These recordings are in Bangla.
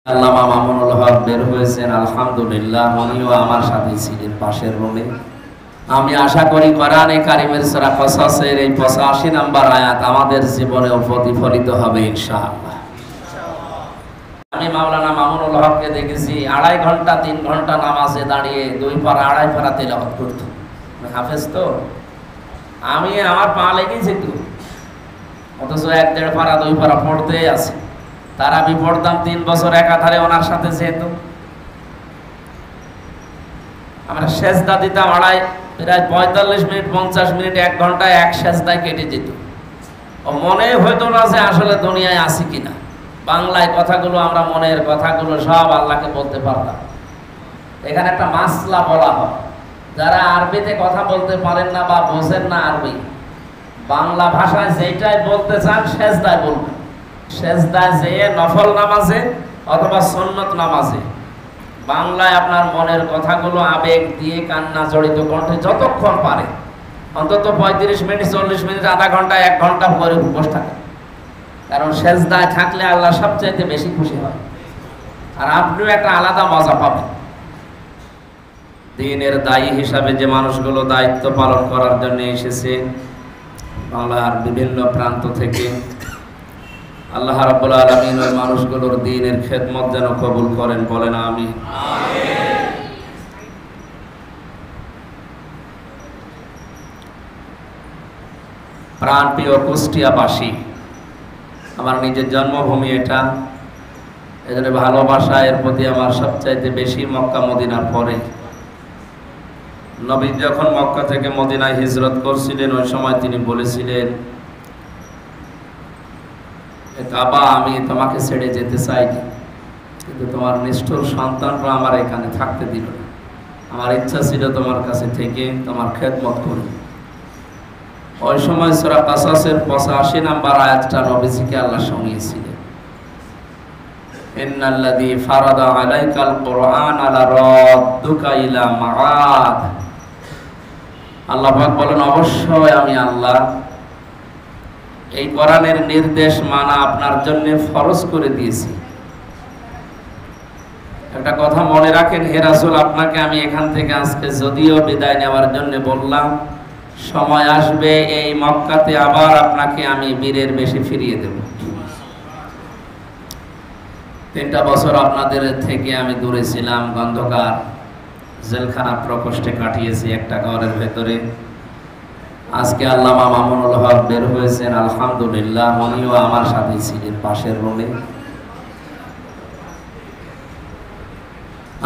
আল্লামা মামুনুল হক বের হয়েছেন, আলহামদুলিল্লাহ। উনিও আমার সাথে ছিলেন পাশের রুমে। আমি আশা করি কোরআনে কারিমের সূরা কসসের এই 85 নম্বর আয়াত আমাদের জীবনেও প্রতিফলিত হবে ইনশাআল্লাহ। আমি মাওলানা মামুনুল হককে দেখেছি 2.5 ঘন্টা 3 ঘন্টা নামাজে দাঁড়িয়ে 2 পারা 2.5 পারা তেলাওয়াত করত। হাফেজ তো আমি আমার পা লেগেছে তো, অথচ 1.5 পারা 2 পারা পড়তেই আছে। তারা আমি পড়তাম 3 বছর একাধারে ওনার সাথে, যেহেতু আমরা সেজদা দিতাম প্রায় 45 মিনিট 50 মিনিট 1 ঘন্টায় এক সেজদায় কেটে যেত। ও মনে হইতো না যে আসলে দুনিয়ায় আছি কিনা। বাংলায় কথাগুলো আমরা মনের কথাগুলো সব আল্লাহকে বলতে পারতাম। এখানে একটা মাসলা বলা হয়, যারা আরবিতে কথা বলতে পারেন না বা বোঝেন না আরবি, বাংলা ভাষায় যেটাই বলতে চান সেজদায় বলবেন। সেজদায় যেয়ে নফল নামাজে অথবা সুন্নত নামাজে বাংলায় আপনার মনের কথাগুলো আবেগ দিয়ে কান্না জড়িত কণ্ঠে যতক্ষণ পারে, অন্তত 35 মিনিট 40 মিনিট আধা ঘন্টা 1 ঘন্টা পরে বসে থাকে। কারণ সেজদায় থাকলে আল্লাহ সবচাইতে বেশি খুশি হয়, আর আপনিও একটা আলাদা মজা পাবেন। দ্বীনের দায়ী হিসাবে যে মানুষগুলো দায়িত্ব পালন করার জন্য এসেছে বাংলার বিভিন্ন প্রান্ত থেকে, আল্লাহ রাব্বুল আলামিন ওই মানুষগুলোর দ্বীনের খেদমত যেন কবুল করেন, বলেন আমিন। প্রাণপ্রিয় কুষ্টিয়াবাসী, আমার নিজের জন্মভূমি এটা, এজন্য ভালোবাসা এর প্রতি আমার সবচাইতে বেশি মক্কা মদিনার পরে। নবী যখন মক্কা থেকে মদিনায় হিজরত করছিলেন, ওই সময় তিনি বলেছিলেন, কাবা আমি তোমাকে ছেড়ে যেতে চাইনি, কিন্তু তোমার নিষ্ঠুর সন্তানরা আমার এখানে থাকতে দিল না। আমার ইচ্ছা ছিল তোমার কাছে থেকে তোমার খেদমত করি। ওই সময় সূরা কাসাসের 85 নম্বর আয়াতটা নবীজিকে আল্লাহ শুনিয়েছিলেন, ইন্নাল্লাযী ফারাদা আলাইকাল কুরআনা লারাদ্দুকা ইলা মাআদ। আল্লাহ পাক বলেন, অবশ্যই আমি আল্লাহ এই কোরআনের নির্দেশ মানা আপনার জন্য ফরজ করে দিয়েছি। একটা কথা মনে রাখেন, হে রাসূল, আপনাকে আমি এখান থেকে আজকে যদিও বিদায় নেওয়ার জন্য বললাম, সময় আসবে এই মক্কাতে আবার আপনাকে আমি বীরের বেশে ফিরিয়ে দেব। 3টা বছর আপনাদের থেকে আমি দূরে ছিলাম, গন্ধকার জেলখানা প্রকোষ্ঠে কাটিয়েছি একটা ঘরের ভেতরে। আজকে আল্লামা মামুনুল হক বের হয়েছেন, আলহামদুলিল্লাহ। উনিও আমার সাথে ছিলেন পাশের রুমে।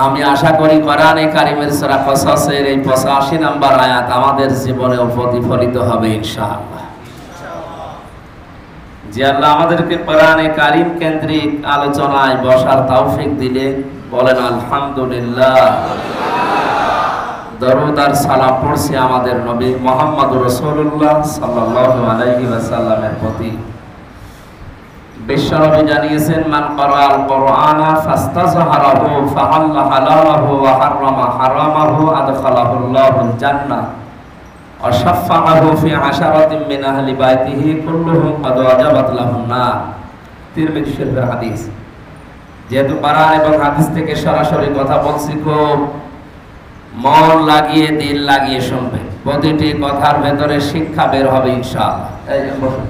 আমি আশা করি কোরআনে কারিমের সূরা কসসের এই 85 নম্বর আয়াত আমাদের জীবনেও প্রতিফলিত হবে ইনশাআল্লাহ। যে আল্লাহ আমাদেরকে কোরআনে কারিম কেন্দ্রিক আলোচনায় বসার তৌফিক দিলে, বলেন আলহামদুলিল্লাহ। দরুদ আর সালাম পড়ছি আমাদের নবী মুহাম্মদুর রাসূলুল্লাহ সাল্লাল্লাহু আলাইহি ওয়াসাল্লামের প্রতি। বিশ্বনবী জানিয়েছেন, মান ক্বারাআল কুরআনা ফাস্তাযহারাহু ফাহাল্লা হালালাহু ওয়া হারামা হারামাহু আদখালাহুল্লাহুল জান্নাহ ওয়া শাফাআহু ফি আশারাতিন মিন আহলি বাইতিহি কুল্লুহুম ক্বাদ ওয়াজাবাত লাহুন নার। তিরমিজি শরীফের হাদিস। যেহেতু কোরআন এবং হাদিস থেকে সরাসরি কথা বলছি, খুব মন লাগিয়ে দিল লাগিয়ে শুনবেন। প্রতিটি কথার ভেতরে শিক্ষা বের হবে ইনশাআল্লাহ। এই যে বসুন,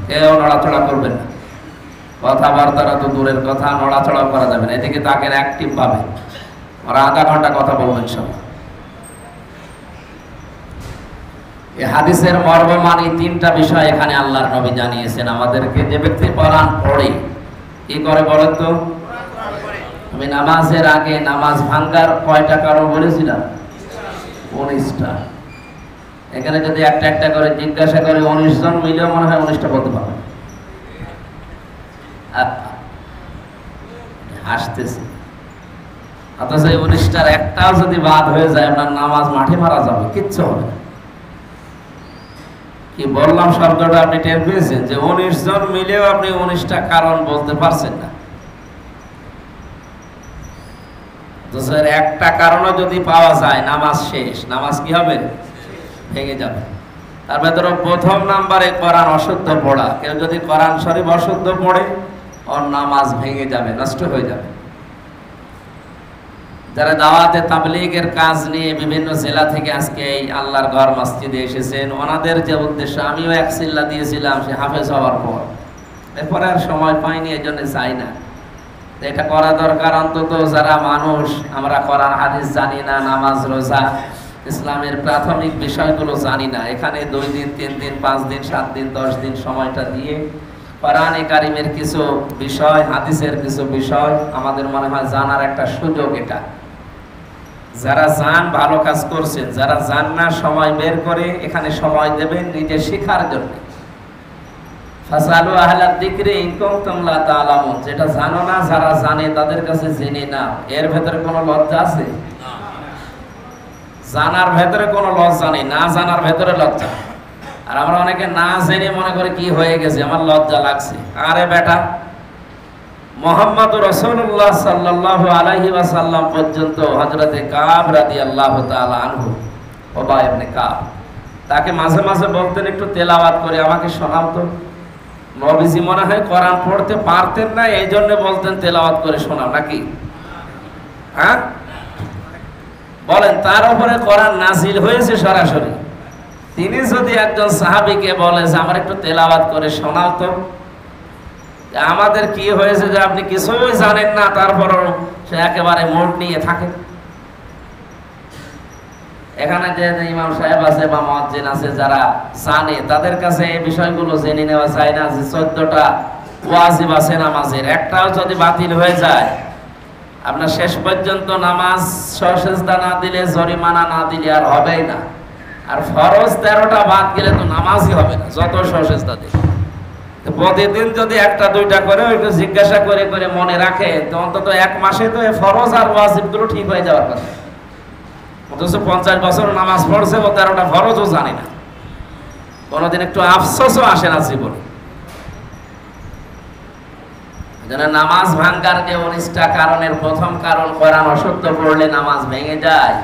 কেউ নড়াচড়া করবেন না। কথাবার্তারা তো দূরের কথা, নড়াচড়া করা যাবে না। এদিকে তাকে অ্যাক্টিভ পাবে, ওরা আধা ঘন্টা কথা বলবেন সব। এই হাদিসের মর্ম মানে 3টা বিষয় এখানে আল্লাহর নবী জানিয়েছেন আমাদেরকে। যে ব্যক্তি কোরআন পড়ে কি করে বলেন তো? আমি নামাজের আগে নামাজ ভাঙ্গার কয়টা কারণ বলেছিলাম? 19টা। এখানে যদি একটা একটা করে জিজ্ঞাসা করে 19 জন মিলেও মনে হয় 19টা বলতে পারবে। হাসতেছে, অথচ এই 19টার একটাও যদি বাদ হয়ে যায় আপনার নামাজ মাঠে মারা যাবে, কিচ্ছু হবে না। কি বললাম শব্দটা আপনি টের পেয়েছেন? যে 19 জন মিলেও আপনি 19টা কারণ বলতে পারছেন না। একটা কারণও যদি পাওয়া যায়, নামাজ শেষ। নামাজ কি হবে? ভেঙে যাবে। তার ভেতরে প্রথম নাম্বারে কোরআন অশুদ্ধ পড়া। কেউ যদি কোরআন শরীফ অশুদ্ধ পড়ে ওর নামাজ ভেঙে যাবে, নষ্ট হয়ে যাবে। যারা দাওয়াতে তাবলীগের কাজ নিয়ে বিভিন্ন জেলা থেকে আজকে এই আল্লাহর ঘর মসজিদে এসেছেন, ওনাদের যে উদ্দেশ্য, আমিও এক চিল্লা দিয়েছিলাম সে হাফেজ হওয়ার পর, এরপরে আর সময় পাইনি, এই জন্য চাই না। এটা করা দরকার। অন্তত যারা মানুষ, আমরা কোরআন হাদিস জানি না, নামাজ রোজা ইসলামের প্রাথমিক বিষয়গুলো জানি না, এখানে 2 দিন 3 দিন 5 দিন 7 দিন 10 দিন সময়টা দিয়ে কোরআনে কারিমের কিছু বিষয়, হাদিসের কিছু বিষয় আমাদের মনে হয় জানার একটা সুযোগ। এটা যারা জান ভালো কাজ করছেন, যারা জান না সময় বের করে এখানে সময় দেবেন নিজে শেখার জন্য। ফাসালু আহলা যিকরি ইন কুনতুম লা তা'লামুন, যেটা জানো না যারা জানে তাদের কাছে জেনে নাও। এর ভেতরে কোনো লজ্জা আছে? জানার ভেতরে কোনো লজ্জা নেই, না জানার ভেতরে লজ্জা। আর আমরা অনেকে না জেনে মনে করে কি হয়ে গেছে, আমার লজ্জা লাগছে। আরে বেটা, মুহাম্মদুর রাসূলুল্লাহ সাল্লাল্লাহু আলাইহি ওয়াসাল্লাম পর্যন্ত হযরতে কাব রাদিয়াল্লাহু তাআলা আনহু, উবাই ইবনে কাব, তাকে মাঝে মাঝে বলতেন একটু তেলাওয়াত করে আমাকে শোনাও তো। নবীজি মনে হয় কোরআন পড়তে পারতেন না, এই জন্য বলতেন তেলাওয়াত করে শোনাও, নাকি? হ্যাঁ বলেন, তার উপরে কোরআন নাজিল হয়েছে সরাসরি। তিনি যদি একজন সাহাবীকে বলে যে আমার একটু তেলাওয়াত করে শোনাও তো, আমাদের কি হয়েছে যে আপনি কিছুই জানেন না, তারপরও সে একেবারে মোড় নিয়ে থাকে। এখানে যে ইমাম সাহেব আছে বা মুয়াজ্জিন আছে যারা জানে, তাদের কাছে এই বিষয়গুলো জেনে নেওয়া যায় না যে 14টা ওয়াজিব আছে নামাজের, একটাও যদি বাতিল হয়ে যায় আপনার শেষ পর্যন্ত নামাজ সজদা না দিলে, জরিমানা না দিলে আর হবেই না। আর ফরজ 13টা বাদ গেলে তো নামাজই হবে না, যত সজদা দিলে। প্রতিদিন যদি 1টা 2টা করে একটু জিজ্ঞাসা করে করে মনে রাখে, তো অন্তত 1 মাসে তো ফরজ আর ওয়াজিবগুলো ঠিক হয়ে যাওয়ার কথা। অথচ 50 বছর নামাজ পড়ছে, ও 13টা ফরজও জানে না, কোনোদিন একটু আফসোসও আসে না জীবনে। নামাজ ভাঙ্গার যে 19টা কারণের প্রথম কারণ, কোরআন অশুদ্ধ পড়লে নামাজ ভেঙে যায়।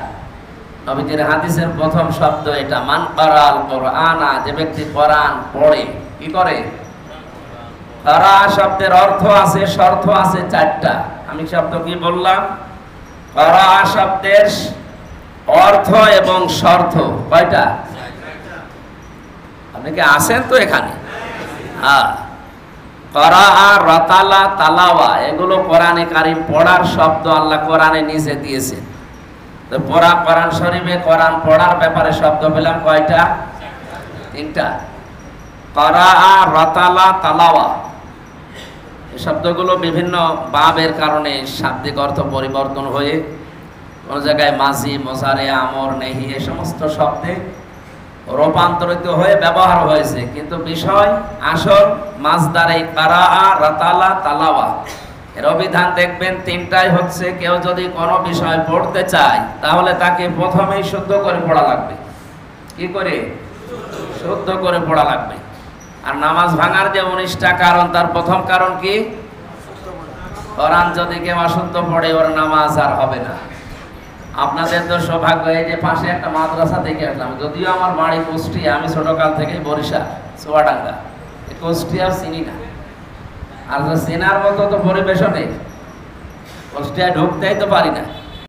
নবীজির হাদিসের প্রথম শব্দ এটা, মান কারাল কোরআনা, যে ব্যক্তি কোরআন পড়ে। কি করে? কারা শব্দের অর্থ আছে, শর্ত আছে 4টা। আমি শব্দ কি বললাম? কারা শব্দের অর্থ এবং শর্ত কয়টা? আপনি কি আছেন তো এখানে? হ্যাঁ, করা, রাতালা, তালাওয়া, এগুলো কোরআনে কারিম পড়ার শব্দ। আল্লাহ কোরআনে নিজে দিয়েছেন। তো পড়া, কোরআন শরীফে কোরআন পড়ার ব্যাপারে শব্দ পেলাম কয়টা? 3টা। করা, রাতালা, তালাওয়া, এই শব্দগুলো বিভিন্ন বাবের কারণে শাব্দিক অর্থ পরিবর্তন হয়ে কোন জায়গায় মাজি, মোজারে, আমর, নেহি, এই সমস্ত শব্দে রূপান্তরিত হয়ে ব্যবহার হয়েছে, কিন্তু বিষয় আসল মাজদারে কারা, রাতালা, তালাওয়া। এর অভিধান দেখবেন 3টাই হচ্ছে, কেউ যদি কোনো বিষয় পড়তে চায় তাহলে তাকে প্রথমেই শুদ্ধ করে পড়া লাগবে। কি করে? শুদ্ধ করে পড়া লাগবে। আর নামাজ ভাঙার যে 19টা কারণ, তার প্রথম কারণ কি? কোরআন যদি কেউ অশুদ্ধ পড়ে, ওর নামাজ আর হবে না। আপনাদের তো সৌভাগ্য, এই যে পাশে একটা মাদ্রাসা দেখে আসলাম, যদিও আমার বাড়ি কুষ্টিয়া, আমি ছোটকাল থেকে বরিশাল, চুয়াডাঙ্গা, কুষ্টিয়া চিনি না। আর চেনার মতো তো পরিবেশও নেই, কুষ্টিয়ায় ঢুকতেই তো পারি না।